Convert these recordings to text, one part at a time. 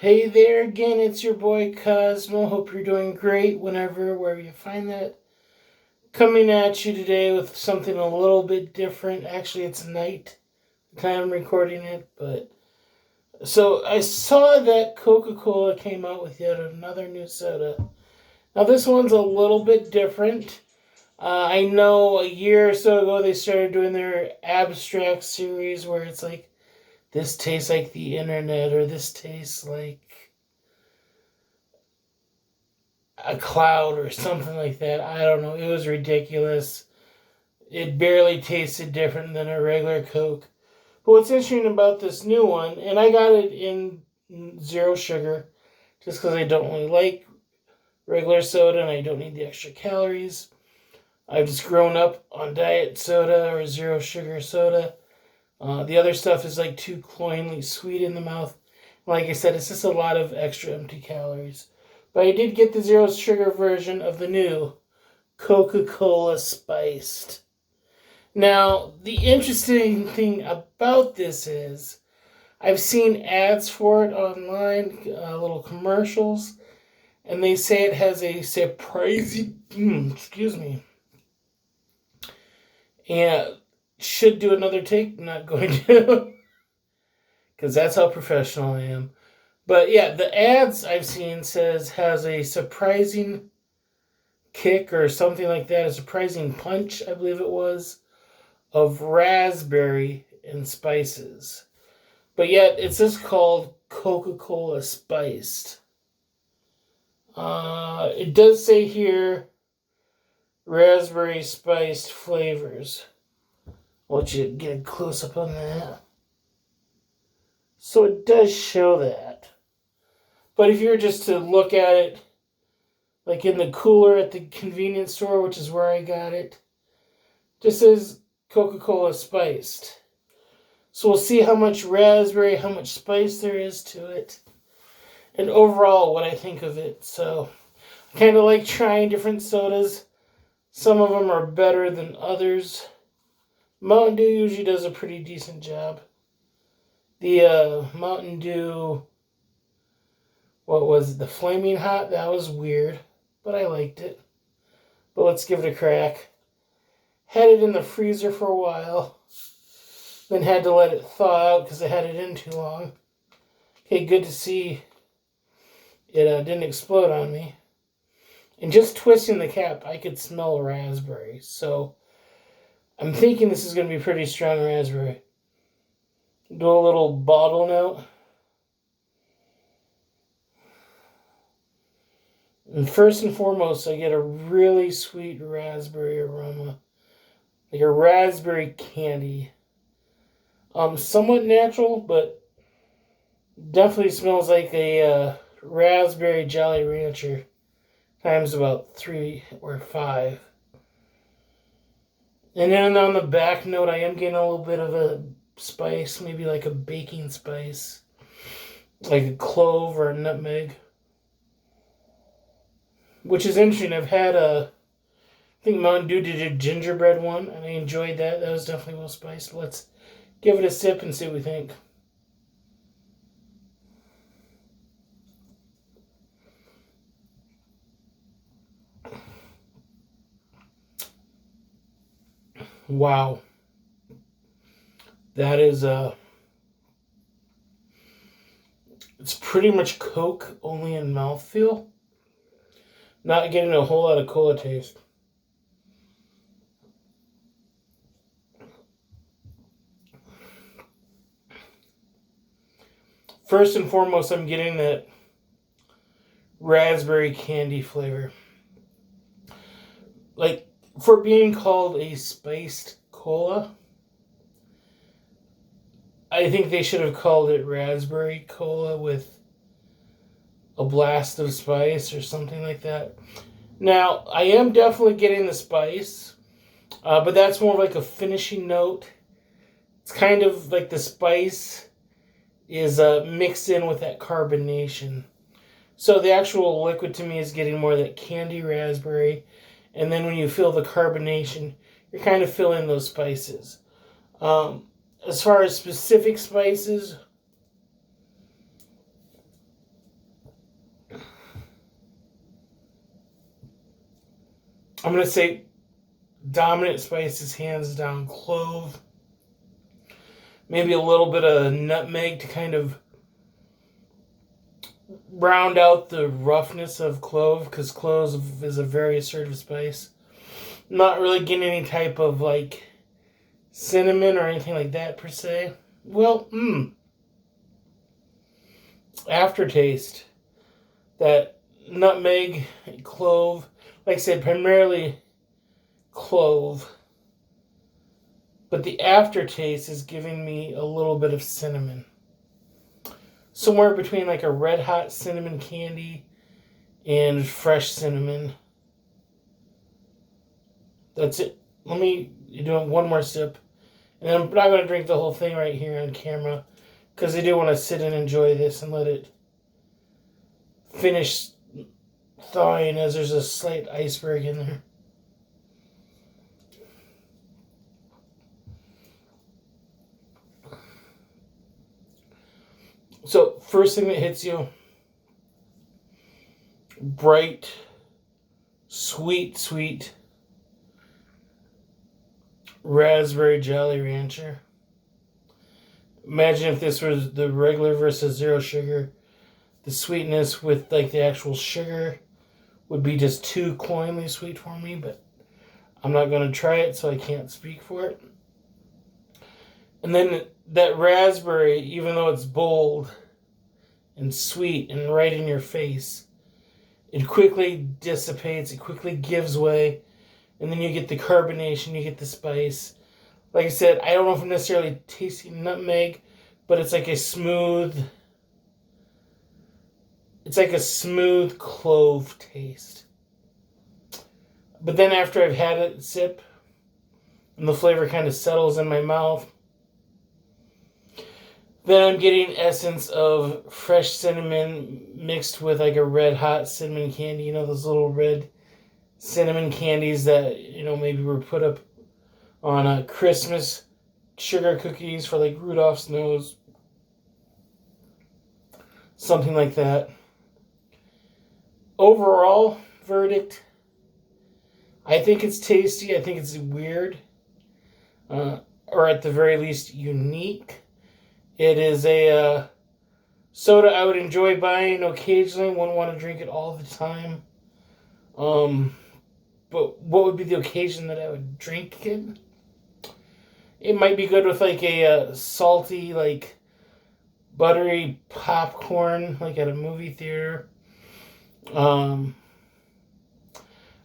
Hey there again, it's your boy Cosmo. Hope you're doing great wherever you find that. Coming at you today with something a little bit different. Actually, it's night, the time I'm recording it, but so I saw that Coca-Cola came out with yet another new soda. Now this one's a little bit different. I know a year or so ago they started doing their abstract series where it's like, this tastes like the internet, or this tastes like a cloud or something like that. I don't know. It was ridiculous. It barely tasted different than a regular Coke. But what's interesting about this new one, and I got it in zero sugar, just because I don't really like regular soda and I don't need the extra calories. I've just grown up on diet soda or zero sugar soda. The other stuff is like too cloyingly sweet in the mouth. Like I said, it's just a lot of extra empty calories. But I did get the zero sugar version of the new Coca-Cola Spiced. Now, the interesting thing about this is I've seen ads for it online, little commercials, and they say it has a surprising, excuse me, and should do another take, not going to, because that's how professional I am. But yeah, the ads I've seen says has a surprising kick or something like that, a surprising punch, I believe it was, of raspberry and spices. But yet, it's just called Coca-Cola Spiced. It does say here, raspberry spiced flavors. I'll let you get a close-up on that. So it does show that. But if you were just to look at it, like in the cooler at the convenience store, which is where I got it, just says Coca-Cola Spiced. So we'll see how much raspberry, how much spice there is to it, and overall what I think of it. So I kind of like trying different sodas. Some of them are better than others. Mountain Dew usually does a pretty decent job. The Mountain Dew, what was it, the Flaming Hot? That was weird, but I liked it. But let's give it a crack. Had it in the freezer for a while. Then had to let it thaw out because I had it in too long. Okay, good to see it didn't explode on me. And just twisting the cap, I could smell raspberry. So I'm thinking this is going to be pretty strong raspberry. Do a little bottle note. And first and foremost, I get a really sweet raspberry aroma. Like a raspberry candy. Somewhat natural, but definitely smells like a raspberry Jolly Rancher times about 3 or 5. And then on the back note, I am getting a little bit of a spice, maybe like a baking spice, like a clove or a nutmeg. Which is interesting. I've had I think Mountain Dew did a gingerbread one, and I enjoyed that. That was definitely well spiced. Let's give it a sip and see what we think. Wow. That is, it's pretty much Coke, only in mouthfeel. Not getting a whole lot of cola taste. First and foremost, I'm getting that raspberry candy flavor. Like, for being called a spiced cola, I think they should have called it raspberry cola with a blast of spice or something like that. Now, I am definitely getting the spice, but that's more like a finishing note. It's kind of like the spice is mixed in with that carbonation. So the actual liquid to me is getting more of that candy raspberry, and then when you feel the carbonation, you're kind of filling those spices. As far as specific spices, I'm going to say dominant spices, hands down, clove. Maybe a little bit of nutmeg to kind of round out the roughness of clove, because clove is a very assertive spice. Not really getting any type of like cinnamon or anything like that per se. Well, aftertaste. That nutmeg, clove, like I said, primarily clove. But the aftertaste is giving me a little bit of cinnamon. Somewhere between like a red hot cinnamon candy and fresh cinnamon. That's it. Let me do one more sip. And I'm not going to drink the whole thing right here on camera, because I do want to sit and enjoy this and let it finish thawing, as there's a slight iceberg in there. So, first thing that hits you, bright, sweet raspberry Jolly Rancher. Imagine if this was the regular versus zero sugar. The sweetness with like the actual sugar would be just too cloyingly sweet for me, but I'm not going to try it, so I can't speak for it. And then that raspberry, even though it's bold and sweet and right in your face, it quickly dissipates, it quickly gives way, and then you get the carbonation, you get the spice. Like I said, I don't know if I'm necessarily tasting nutmeg, but it's like a smooth clove taste. But then after I've had it sip, and the flavor kind of settles in my mouth, then I'm getting essence of fresh cinnamon mixed with like a red hot cinnamon candy. You know, those little red cinnamon candies that, you know, maybe were put up on Christmas sugar cookies for like Rudolph's nose. Something like that. Overall verdict, I think it's tasty. I think it's weird. Or at the very least, unique. It is a soda I would enjoy buying occasionally. Wouldn't want to drink it all the time. But what would be the occasion that I would drink it? It might be good with like a salty, like buttery popcorn, like at a movie theater. I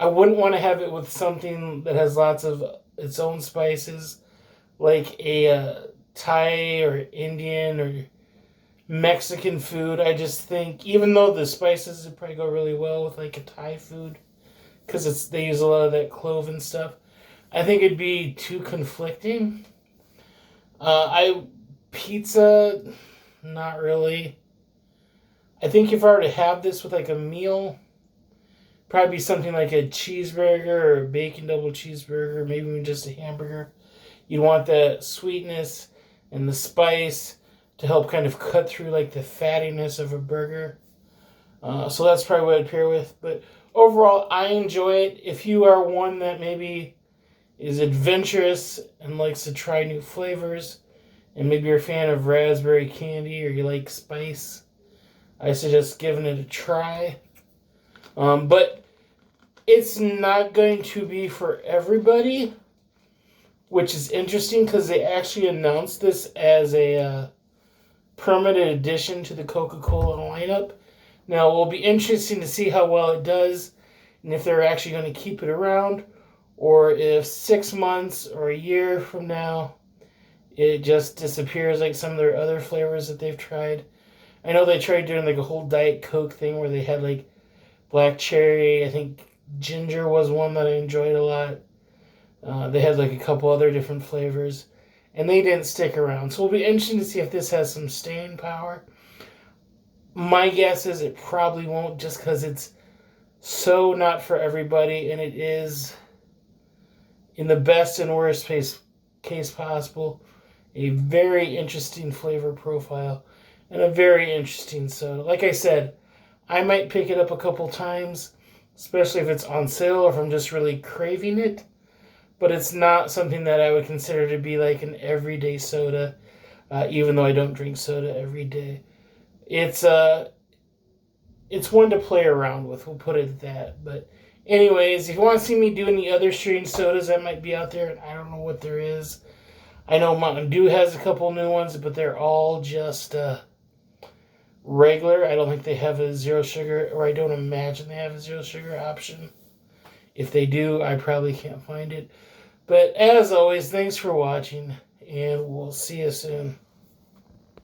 wouldn't want to have it with something that has lots of its own spices, like a Thai or Indian or Mexican food. I just think, even though the spices would probably go really well with like a Thai food, because they use a lot of that clove and stuff, I think it'd be too conflicting. Pizza, not really. I think if I were to have this with like a meal, probably be something like a cheeseburger or a bacon double cheeseburger, maybe even just a hamburger. You'd want that sweetness and the spice to help kind of cut through like the fattiness of a burger. So that's probably what I'd pair with. But overall, I enjoy it. If you are one that maybe is adventurous and likes to try new flavors, and maybe you're a fan of raspberry candy or you like spice, I suggest giving it a try. But it's not going to be for everybody, which is interesting because they actually announced this as a permanent addition to the Coca-Cola lineup. Now, it will be interesting to see how well it does and if they're actually going to keep it around, or if 6 months or a year from now it just disappears like some of their other flavors that they've tried. I know they tried doing like a whole Diet Coke thing where they had like black cherry. I think ginger was one that I enjoyed a lot. They had like a couple other different flavors, and they didn't stick around. So it'll be interesting to see if this has some staying power. My guess is it probably won't, just because it's so not for everybody, and it is, in the best and worst case possible, a very interesting flavor profile and a very interesting soda. Like I said, I might pick it up a couple times, especially if it's on sale or if I'm just really craving it. But it's not something that I would consider to be like an everyday soda, even though I don't drink soda every day. It's one to play around with. We'll put it at that. But anyways, if you want to see me do any other strange sodas that might be out there, and I don't know what there is. I know Mountain Dew has a couple new ones, but they're all just regular. I don't think they have a zero sugar, or I don't imagine they have a zero sugar option. If they do, I probably can't find it. But as always, thanks for watching, and we'll see you soon.